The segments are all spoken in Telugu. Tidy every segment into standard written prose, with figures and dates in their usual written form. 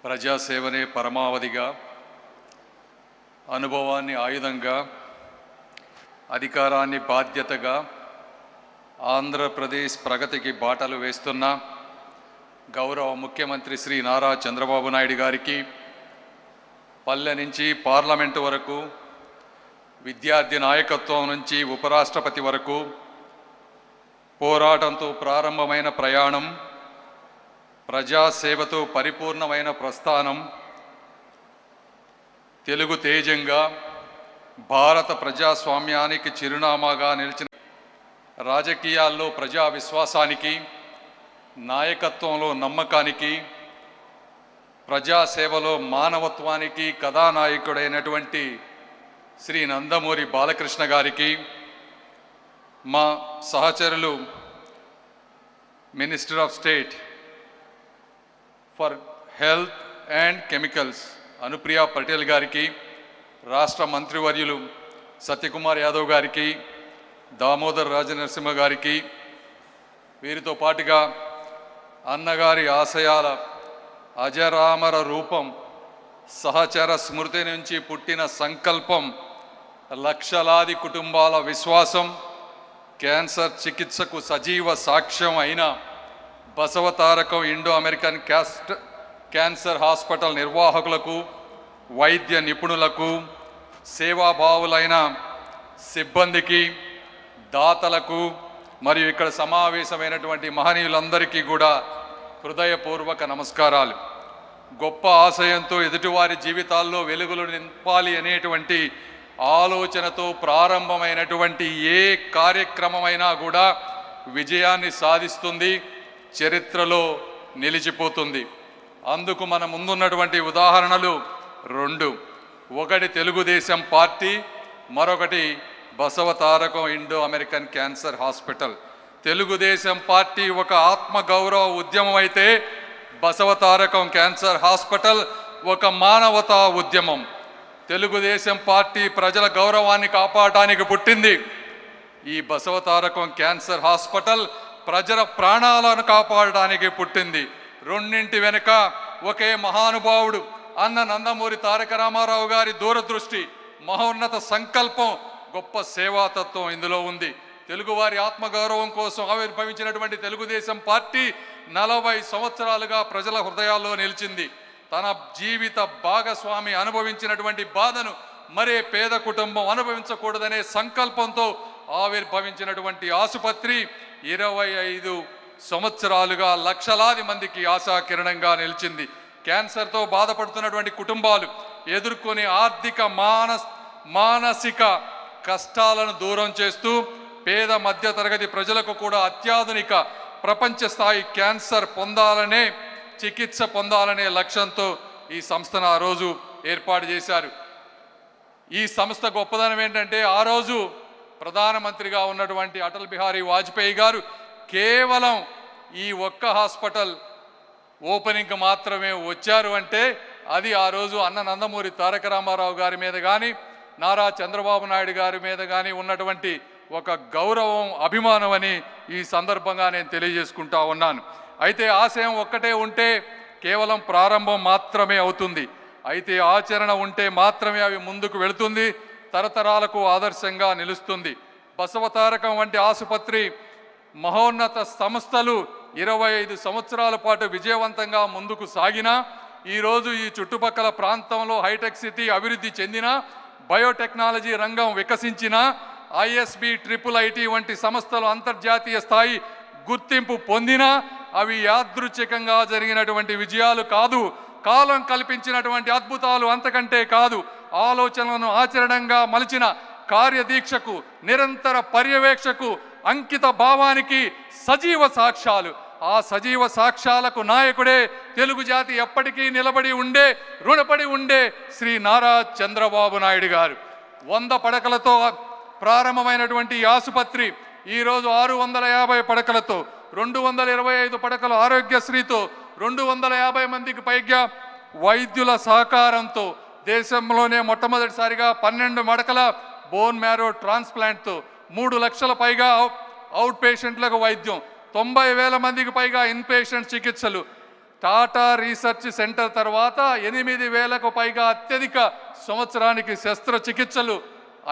ప్రజాసేవనే పరమావధిగా, అనుభవాన్ని ఆయుధంగా, అధికారాన్ని బాధ్యతగా ఆంధ్రప్రదేశ్ ప్రగతికి బాటలు వేస్తున్న గౌరవ ముఖ్యమంత్రి శ్రీ నారా చంద్రబాబు నాయుడు గారికి పల్లె నుంచి పార్లమెంటు వరకు, విద్యార్థి నాయకత్వం నుంచి ఉపరాష్ట్రపతి వరకు పోరాటంతో ప్రారంభమైన ప్రయాణం, ప్రజాసేవతో పరిపూర్ణమైన ప్రస్థానం, తెలుగు తేజంగా భారత ప్రజాస్వామ్యానికి చిరునామాగా నిలిచిన రాజకీయాల్లో ప్రజా విశ్వాసానికి, నాయకత్వంలో నమ్మకానికి, ప్రజాసేవలో మానవత్వానికి కథానాయకుడైనటువంటి శ్రీ నందమూరి బాలకృష్ణ గారికి, మా సహచరులు minister of state for health and chemicals Anupriya Patel గారికి, రాష్ట్ర మంత్రివర్యులు సత్యకుమార్ యాదవ్ గారికి, దామోదర్ రాజనరసింహ గారికి, వీరితో పాటుగా అన్నగారి ఆశయాల అజరామర రూపం, సహచర స్మృతి నుంచి పుట్టిన సంకల్పం, లక్షలాది కుటుంబాల విశ్వాసం, క్యాన్సర్ చికిత్సకు సజీవ సాక్ష్యం అయిన Basavatarakam Indo American cancer hospital నిర్వాహకులకు, వైద్య నిపుణులకు, సేవాభావులైన సిబ్బందికి, దాతలకు మరియు ఇక్కడ సమావేశమైనటువంటి మహనీయులందరికీ కూడా హృదయపూర్వక నమస్కారాలు. గొప్ప ఆశయంతో ఎదుటివారి జీవితాల్లో వెలుగులు నింపాలి అనేటువంటి ఆలోచనతో ప్రారంభమైనటువంటి ఏ కార్యక్రమమైనా కూడా విజయాన్ని సాధిస్తుంది, చరిత్రలో నిలిచిపోతుంది. అందుకు మన ముందున్నటువంటి ఉదాహరణలు రెండు. ఒకటి తెలుగుదేశం పార్టీ, మరొకటి Basavatarakam Indo American cancer hospital. Telugu Desam party ఒక ఆత్మగౌరవ ఉద్యమం అయితే బసవతారకం క్యాన్సర్ హాస్పిటల్ ఒక మానవతా ఉద్యమం. తెలుగుదేశం పార్టీ ప్రజల గౌరవాన్ని కాపాడటానికి పుట్టింది. ఈ బసవతారకం క్యాన్సర్ హాస్పిటల్ ప్రజల ప్రాణాలను కాపాడడానికి పుట్టింది. రెండింటి వెనుక ఒకే మహానుభావుడు అన్న నందమూరి తారక రామారావు గారి దూరదృష్టి, మహోన్నత సంకల్పం, గొప్ప సేవాతత్వం ఇందులో ఉంది. తెలుగువారి ఆత్మగౌరవం కోసం ఆవిర్భవించినటువంటి తెలుగుదేశం పార్టీ 40 సంవత్సరాలుగా ప్రజల హృదయాల్లో నిలిచింది. తన జీవిత భాగస్వామి అనుభవించినటువంటి బాధను మరే పేద కుటుంబం అనుభవించకూడదనే సంకల్పంతో ఆవిర్భవించినటువంటి ఆసుపత్రి 25 సంవత్సరాలుగా లక్షలాది మందికి ఆశాకిరణంగా నిలిచింది. క్యాన్సర్తో బాధపడుతున్నటువంటి కుటుంబాలు ఎదుర్కొనే ఆర్థిక మానసిక కష్టాలను దూరం చేస్తూ పేద మధ్య తరగతి ప్రజలకు కూడా అత్యాధునిక ప్రపంచ స్థాయి క్యాన్సర్ చికిత్స పొందాలనే లక్ష్యంతో ఈ సంస్థను ఆ రోజు ఏర్పాటు చేశారు. ఈ సంస్థ గొప్పదనం ఏంటంటే, ఆ రోజు ప్రధానమంత్రిగా ఉన్నటువంటి అటల్ బిహారీ వాజ్పేయి గారు కేవలం ఈ ఒక్క హాస్పిటల్ ఓపెనింగ్కి మాత్రమే వచ్చారు అంటే అది ఆ రోజు అన్న నందమూరి తారక రామారావు గారి మీద కానీ, నారా చంద్రబాబు నాయుడు గారి మీద కానీ ఉన్నటువంటి ఒక గౌరవం, అభిమానం అని ఈ సందర్భంగా నేను తెలియజేసుకుంటా ఉన్నాను. అయితే ఆశయం ఒక్కటే ఉంటే కేవలం ప్రారంభం మాత్రమే అవుతుంది. అయితే ఆచరణ ఉంటే మాత్రమే అవి ముందుకు వెళుతుంది, తరతరాలకు ఆదర్శంగా నిలుస్తుంది. బసవతారకం వంటి ఆసుపత్రి, మహోన్నత సంస్థలు 25 సంవత్సరాల పాటు విజయవంతంగా ముందుకు సాగినా, ఈరోజు ఈ చుట్టుపక్కల ప్రాంతంలో హైటెక్ సిటీ అభివృద్ధి చెందిన, బయోటెక్నాలజీ రంగం వికసించిన, ISB IIIT వంటి సంస్థలు అంతర్జాతీయ స్థాయి గుర్తింపు పొందినా అవి యాదృచ్ఛికంగా జరిగినటువంటి విజయాలు కాదు, కాలం కల్పించినటువంటి అద్భుతాలు అంతకంటే కాదు. ఆలోచనలను ఆచరణంగా మలిచిన కార్యదీక్షకు, నిరంతర పర్యవేక్షకు, అంకిత భావానికి సజీవ సాక్ష్యాలు. ఆ సజీవ సాక్ష్యాలకు నాయకుడే తెలుగు జాతి ఎప్పటికీ నిలబడి ఉండే, రుణపడి ఉండే శ్రీ నారా చంద్రబాబు నాయుడు గారు. 100 పడకలతో ప్రారంభమైనటువంటి ఈ ఆసుపత్రి ఈరోజు 650 పడకలతో, 225 పడకల ఆరోగ్యశ్రీతో, 250 మందికి పైగా వైద్యుల సహకారంతో, దేశంలోనే మొట్టమొదటిసారిగా 12 మడకల బోన్ మ్యారో ట్రాన్స్ప్లాంట్తో, 3 లక్షల పైగా అవుట్ పేషెంట్లకు వైద్యం, 90,000 మందికి పైగా ఇన్ పేషెంట్ చికిత్సలు, టాటా రీసెర్చ్ సెంటర్ తర్వాత 8,000కు పైగా అత్యధిక సంవత్సరానికి శస్త్రచికిత్సలు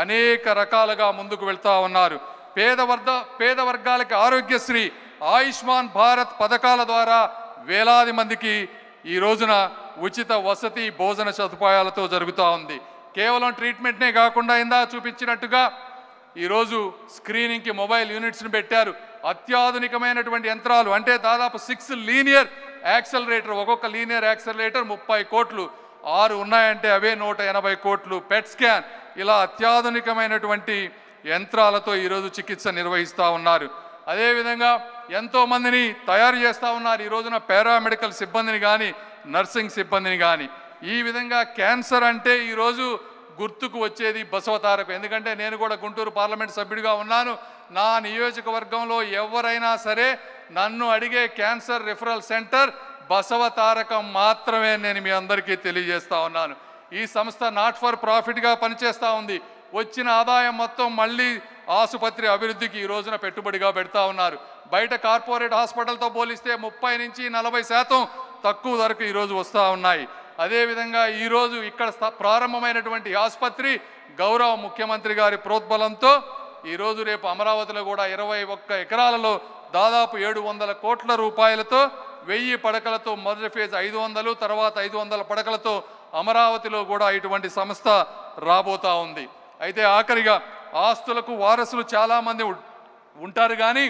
అనేక రకాలుగా ముందుకు వెళ్తా ఉన్నారు. పేద వర్గాలకి ఆరోగ్యశ్రీ, ఆయుష్మాన్ భారత్ పథకాల ద్వారా వేలాది మందికి ఈ రోజున ఉచిత వసతి భోజన సదుపాయాలతో జరుగుతూ ఉంది. కేవలం ట్రీట్మెంట్నే కాకుండా ఇందా చూపించినట్టుగా ఈరోజు స్క్రీనింగ్కి మొబైల్ యూనిట్స్ని పెట్టారు. అత్యాధునికమైనటువంటి యంత్రాలు, అంటే దాదాపు 6 లీనియర్ యాక్సలరేటర్, ఒక్కొక్క లీనియర్ యాక్సలరేటర్ 30 కోట్లు, 6 ఉన్నాయంటే అవే 180 కోట్లు. పెట్ స్కాన్, ఇలా అత్యాధునికమైనటువంటి యంత్రాలతో ఈరోజు చికిత్స నిర్వహిస్తూ ఉన్నారు. అదేవిధంగా ఎంతోమందిని తయారు చేస్తూ ఉన్నారు. ఈ రోజున పారామెడికల్ సిబ్బందిని కానీ, నర్సింగ్ సిబ్బందిని కానీ. ఈ విధంగా క్యాన్సర్ అంటే ఈరోజు గుర్తుకు వచ్చేది బసవతారకం. ఎందుకంటే నేను కూడా గుంటూరు పార్లమెంట్ సభ్యుడిగా ఉన్నాను. నా నియోజకవర్గంలో ఎవరైనా సరే నన్ను అడిగే క్యాన్సర్ రిఫరల్ సెంటర్ బసవతారకం మాత్రమే. నేను మీ అందరికీ తెలియజేస్తా ఉన్నాను. ఈ సంస్థ నాట్ ఫర్ ప్రాఫిట్గా పనిచేస్తూ ఉంది. వచ్చిన ఆదాయం మొత్తం మళ్ళీ ఆసుపత్రి అభివృద్ధికి ఈ రోజున పెట్టుబడిగా పెడతా ఉన్నారు. బయట కార్పొరేట్ హాస్పిటల్తో పోలిస్తే 30 నుంచి 40% తక్కువ ధరకు ఈరోజు వస్తూ ఉన్నాయి. అదేవిధంగా ఈరోజు ఇక్కడ ప్రారంభమైనటువంటి ఆసుపత్రి గౌరవ ముఖ్యమంత్రి గారి ప్రోద్బలంతో ఈరోజు రేపు అమరావతిలో కూడా 21 ఎకరాలలో దాదాపు 700 కోట్ల రూపాయలతో 1000 పడకలతో మొదటి ఫేజ్ 500, తర్వాత 500 పడకలతో అమరావతిలో కూడా ఇటువంటి సంస్థ రాబోతా ఉంది. అయితే ఆఖరిగా ఆస్తులకు వారసులు చాలామంది ఉంటారు, కానీ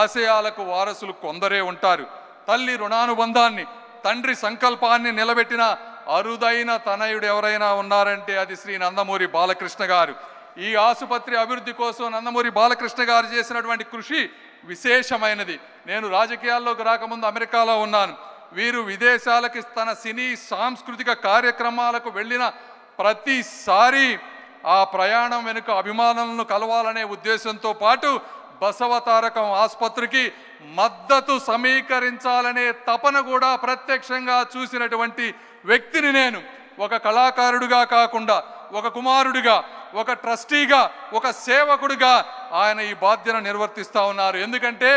ఆశయాలకు వారసులు కొందరే ఉంటారు. తల్లి రుణానుబంధాన్ని, తండ్రి సంకల్పాన్ని నిలబెట్టిన అరుదైన తనయుడు ఎవరైనా ఉన్నారంటే అది శ్రీ నందమూరి బాలకృష్ణ గారు. ఈ ఆసుపత్రి అభివృద్ధి కోసం నందమూరి బాలకృష్ణ గారు చేసినటువంటి కృషి విశేషమైనది. నేను రాజకీయాల్లోకి రాకముందు అమెరికాలో ఉన్నాను. వీరు విదేశాలకి తన సినీ సాంస్కృతిక కార్యక్రమాలకు వెళ్ళిన ప్రతిసారి ఆ ప్రయాణం వెనుక అభిమానులను కలవాలనే ఉద్దేశంతో పాటు బసవతారకం ఆసుపత్రికి మద్దతు సమీకరించాలనే తపన కూడా ప్రత్యక్షంగా చూసినటువంటి వ్యక్తిని నేను. ఒక కళాకారుడిగా కాకుండా ఒక కుమారుడిగా, ఒక ట్రస్టీగా, ఒక సేవకుడిగా ఆయన ఈ బాధ్యత నిర్వర్తిస్తూ ఉన్నారు. ఎందుకంటే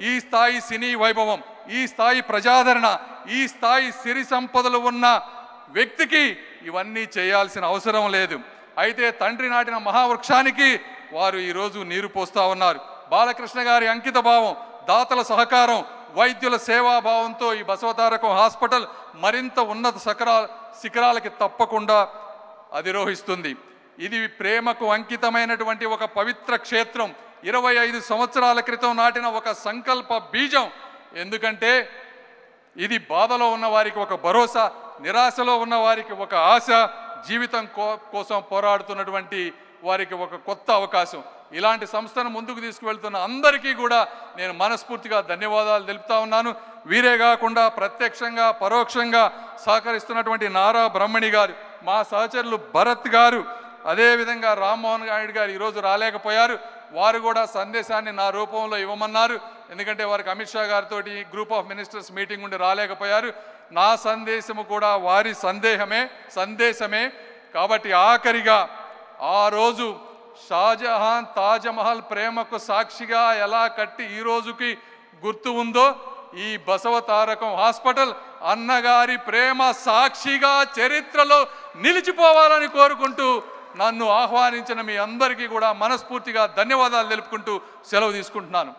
ఈ స్థాయి సినీ వైభవం, ఈ స్థాయి ప్రజాదరణ, ఈ స్థాయి సిరి సంపదలు ఉన్న వ్యక్తికి ఇవన్నీ చేయాల్సిన అవసరం లేదు. అయితే తండ్రి నాటిన మహావృక్షానికి వారు ఈరోజు నీరు పోస్తూ ఉన్నారు. బాలకృష్ణ గారి అంకిత భావం, దాతల సహకారం, వైద్యుల సేవాభావంతో ఈ బసవతారకం హాస్పిటల్ మరింత ఉన్నత శిఖరాలకి తప్పకుండా అధిరోహిస్తుంది. ఇది ప్రేమకు అంకితమైనటువంటి ఒక పవిత్ర క్షేత్రం. 25 సంవత్సరాల క్రితం నాటిన ఒక సంకల్ప బీజం. ఎందుకంటే ఇది బాధలో ఉన్న వారికి ఒక భరోసా, నిరాశలో ఉన్న వారికి ఒక ఆశ, జీవితం కోసం పోరాడుతున్నటువంటి వారికి ఒక కొత్త అవకాశం. ఇలాంటి సంస్థను ముందుకు తీసుకువెళ్తున్న అందరికీ కూడా నేను మనస్ఫూర్తిగా ధన్యవాదాలు తెలుపుతా ఉన్నాను. వీరే కాకుండా ప్రత్యక్షంగా పరోక్షంగా సహకరిస్తున్నటువంటి నారా బ్రహ్మణి గారు, మా సహచరులు భరత్ గారు, అదేవిధంగా రామ్మోహన్ నాయుడు గారు ఈరోజు రాలేకపోయారు. వారు కూడా సందేశాన్ని నా రూపంలో ఇవ్వమన్నారు. ఎందుకంటే వారికి అమిత్ షా గారితో గ్రూప్ ఆఫ్ మినిస్టర్స్ మీటింగ్ ఉండి రాలేకపోయారు. నా సందేశము కూడా వారి సందేశమే. కాబట్టి ఆఖరిగా ఆ రోజు షాజహాన్ తాజ్మహల్ ప్రేమకు సాక్షిగా ఎలా కట్టి ఈ రోజుకి గుర్తు ఉందో, ఈ బసవతారకం హాస్పిటల్ అన్నగారి ప్రేమ సాక్షిగా చరిత్రలో నిలిచిపోవాలని కోరుకుంటూ నన్ను ఆహ్వానించిన మీ అందరికీ కూడా మనస్ఫూర్తిగా ధన్యవాదాలు తెలుపుకుంటూ సెలవు తీసుకుంటున్నాను.